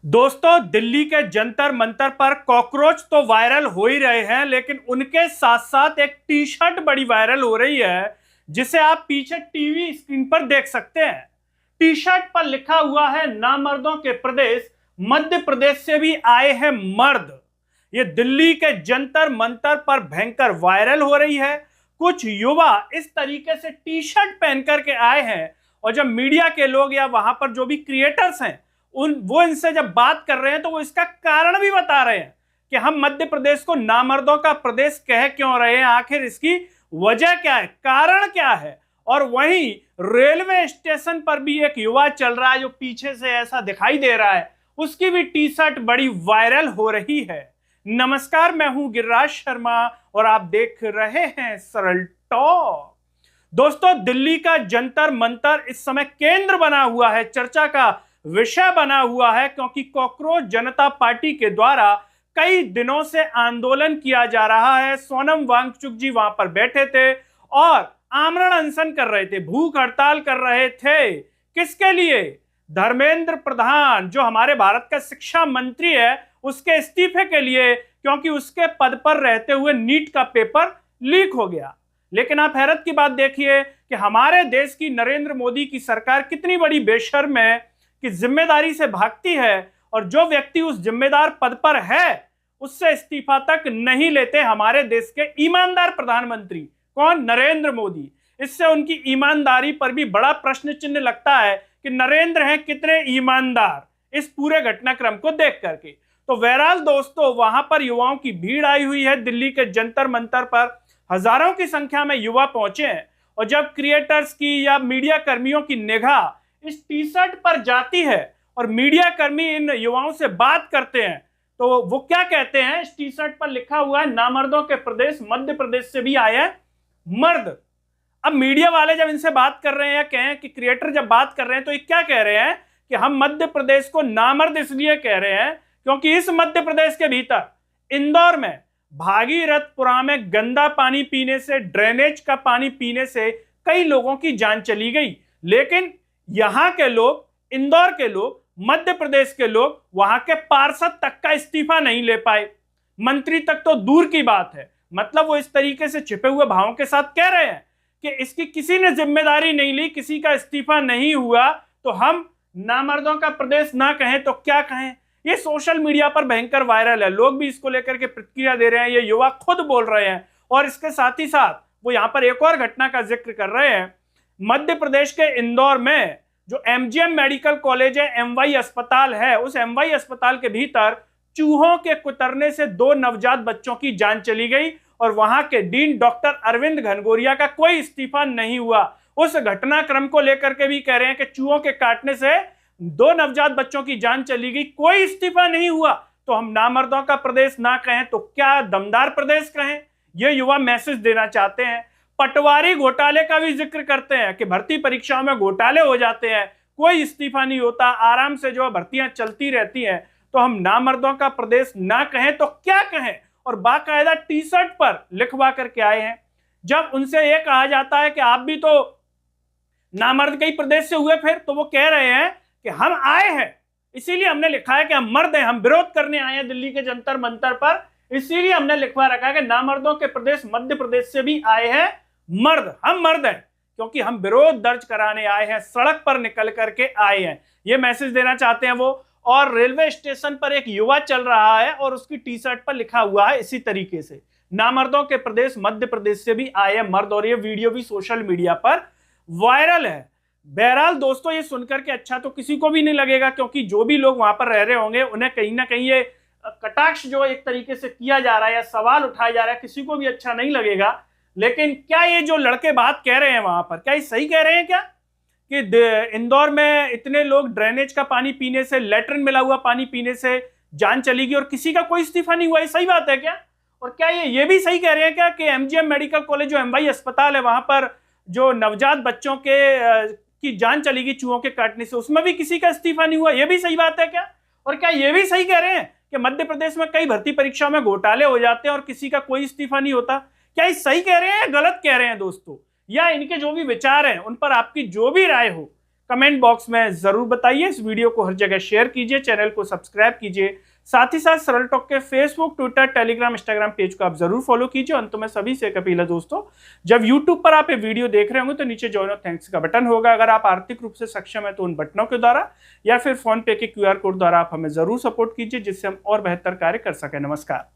दोस्तों, दिल्ली के जंतर मंतर पर कॉकरोच तो वायरल हो ही रहे हैं, लेकिन उनके साथ साथ एक टी शर्ट बड़ी वायरल हो रही है जिसे आप पीछे टीवी स्क्रीन पर देख सकते हैं। टी शर्ट पर लिखा हुआ है, नामर्दों के प्रदेश मध्य प्रदेश से भी आए हैं मर्द। ये दिल्ली के जंतर मंतर पर भयंकर वायरल हो रही है। कुछ युवा इस तरीके से टी शर्ट पहन करके आए हैं और जब मीडिया के लोग या वहां पर जो भी क्रिएटर्स हैं वो इनसे जब बात कर रहे हैं तो वो इसका कारण भी बता रहे हैं कि हम मध्य प्रदेश को नामर्दों का प्रदेश कह क्यों रहे हैं, आखिर इसकी वजह क्या है, कारण क्या है। और वहीं रेलवे स्टेशन पर भी एक युवा चल रहा है जो पीछे से ऐसा दिखाई दे रहा है, उसकी भी टी शर्ट बड़ी वायरल हो रही है। नमस्कार, मैं हूं गिरिराज शर्मा और आप देख रहे हैं सरल टॉक। दोस्तों, दिल्ली का जंतर मंतर इस समय केंद्र बना हुआ है, चर्चा का विषय बना हुआ है, क्योंकि कॉकरोच जनता पार्टी के द्वारा कई दिनों से आंदोलन किया जा रहा है। सोनम वांगचुक जी वहां पर बैठे थे और आमरण अनशन कर रहे थे, भूख हड़ताल कर रहे थे। किसके लिए? धर्मेंद्र प्रधान, जो हमारे भारत का शिक्षा मंत्री है, उसके इस्तीफे के लिए, क्योंकि उसके पद पर रहते हुए नीट का पेपर लीक हो गया। लेकिन आप हैरत की बात देखिए कि हमारे देश की नरेंद्र मोदी की सरकार कितनी बड़ी बेशर्म है कि जिम्मेदारी से भागती है और जो व्यक्ति उस जिम्मेदार पद पर है उससे इस्तीफा तक नहीं लेते हमारे देश के ईमानदार प्रधानमंत्री। कौन? नरेंद्र मोदी। इससे उनकी ईमानदारी पर भी बड़ा प्रश्न चिन्ह लगता है कि नरेंद्र हैं कितने ईमानदार, इस पूरे घटनाक्रम को देख करके। तो बहरहाल दोस्तों, वहां पर युवाओं की भीड़ आई हुई है। दिल्ली के जंतर मंतर पर हजारों की संख्या में युवा पहुंचे हैं और जब क्रिएटर्स की या मीडिया कर्मियों की निगाह इस टी शर्ट पर जाती है और मीडिया कर्मी इन युवाओं से बात करते हैं तो वो क्या कहते हैं? इस टी शर्ट पर लिखा हुआ है, नामर्दों के प्रदेश मध्य प्रदेश से भी आए हैं मर्द। अब मीडिया वाले जब इनसे बात कर रहे हैं या कहें कि क्रिएटर जब बात कर रहे हैं तो ये क्या कह रहे हैं कि हम मध्य प्रदेश को नामर्द इसलिए कह रहे हैं क्योंकि इस मध्य प्रदेश के भीतर इंदौर में भागीरथपुरा में गंदा पानी पीने से, ड्रेनेज का पानी पीने से कई लोगों की जान चली गई। लेकिन यहां के लोग, इंदौर के लोग, मध्य प्रदेश के लोग वहां के पार्षद तक का इस्तीफा नहीं ले पाए, मंत्री तक तो दूर की बात है। मतलब वो इस तरीके से छिपे हुए भावों के साथ कह रहे हैं कि इसकी किसी ने जिम्मेदारी नहीं ली, किसी का इस्तीफा नहीं हुआ, तो हम नामर्दों का प्रदेश ना कहें तो क्या कहें। ये सोशल मीडिया पर भयंकर वायरल है, लोग भी इसको लेकर के प्रतिक्रिया दे रहे हैं, ये युवा खुद बोल रहे हैं। और इसके साथ ही साथ वो यहां पर एक और घटना का जिक्र कर रहे हैं। मध्य प्रदेश के इंदौर में जो एमजीएम मेडिकल कॉलेज है, एमवाई अस्पताल है, उस एमवाई अस्पताल के भीतर चूहों के कुतरने से 2 नवजात बच्चों की जान चली गई और वहां के डीन डॉक्टर अरविंद घनघोरिया का कोई इस्तीफा नहीं हुआ। उस घटनाक्रम को लेकर के भी कह रहे हैं कि चूहों के काटने से 2 नवजात बच्चों की जान चली गई, कोई इस्तीफा नहीं हुआ, तो हम नामर्दों का प्रदेश ना कहें तो क्या दमदार प्रदेश कहें। ये युवा मैसेज देना चाहते हैं। पटवारी घोटाले का भी जिक्र करते हैं कि भर्ती परीक्षाओं में घोटाले हो जाते हैं, कोई इस्तीफा नहीं होता, आराम से जो भर्तियां चलती रहती हैं, तो हम नामर्दों का प्रदेश ना कहें तो क्या कहें। और बाकायदा टी शर्ट पर लिखवा करके आए हैं। जब उनसे यह कहा जाता है कि आप भी तो नामर्द के ही प्रदेश से हुए, फिर तो वो कह रहे हैं कि हम आए हैं इसीलिए हमने लिखा है कि हम मर्द हैं, हम विरोध करने आए हैं दिल्ली के जंतर मंतर पर, इसीलिए हमने लिखवा रखा है कि नामर्दों के प्रदेश मध्य प्रदेश से भी आए हैं मर्द। हम मर्द हैं क्योंकि हम विरोध दर्ज कराने आए हैं, सड़क पर निकल करके आए हैं, ये मैसेज देना चाहते हैं वो। और रेलवे स्टेशन पर एक युवा चल रहा है और उसकी टी शर्ट पर लिखा हुआ है इसी तरीके से, नामर्दों के प्रदेश मध्य प्रदेश से भी आए हैं मर्द। और ये वीडियो भी सोशल मीडिया पर वायरल है। बहरहाल दोस्तों, ये सुनकर के अच्छा तो किसी को भी नहीं लगेगा, क्योंकि जो भी लोग वहां पर रह रहे होंगे उन्हें कहीं ना कहीं ये कटाक्ष जो एक तरीके से किया जा रहा है या सवाल उठाया जा रहा है, किसी को भी अच्छा नहीं लगेगा। लेकिन क्या ये जो लड़के बात कह रहे हैं वहां पर, क्या ये सही कह रहे हैं क्या कि इंदौर में इतने लोग ड्रेनेज का पानी पीने से, लेटरिन मिला हुआ पानी पीने से जान चली गई और किसी का कोई इस्तीफा नहीं हुआ? ये सही बात है क्या? और क्या ये भी सही कह रहे हैं क्या कि एमजीएम मेडिकल कॉलेज जो एमवाई अस्पताल है, वहां पर जो नवजात बच्चों की जान चली गई चूहों के काटने से, उसमें भी किसी का इस्तीफा नहीं हुआ? ये भी सही बात है क्या? और क्या ये भी सही कह रहे हैं कि मध्य प्रदेश में कई भर्ती परीक्षाओं में घोटाले हो जाते हैं और किसी का कोई इस्तीफा नहीं होता? क्या ये सही कह रहे हैं या गलत कह रहे हैं दोस्तों? या इनके जो भी विचार हैं उन पर आपकी जो भी राय हो कमेंट बॉक्स में जरूर बताइए। इस वीडियो को हर जगह शेयर कीजिए, चैनल को सब्सक्राइब कीजिए, साथ ही साथ सरल टॉक के Facebook, Twitter, Telegram, Instagram page को आप जरूर फॉलो कीजिए। अंत में सभी से एक अपील है दोस्तों, जब यूट्यूब पर आप ये वीडियो देख रहे होंगे तो नीचे जॉइन और थैंक्स का बटन होगा। अगर आप आर्थिक रूप से सक्षम है तो उन बटनों के द्वारा या फिर फोन पे के QR कोड द्वारा आप हमें जरूर सपोर्ट कीजिए, जिससे हम और बेहतर कार्य कर सकें। नमस्कार।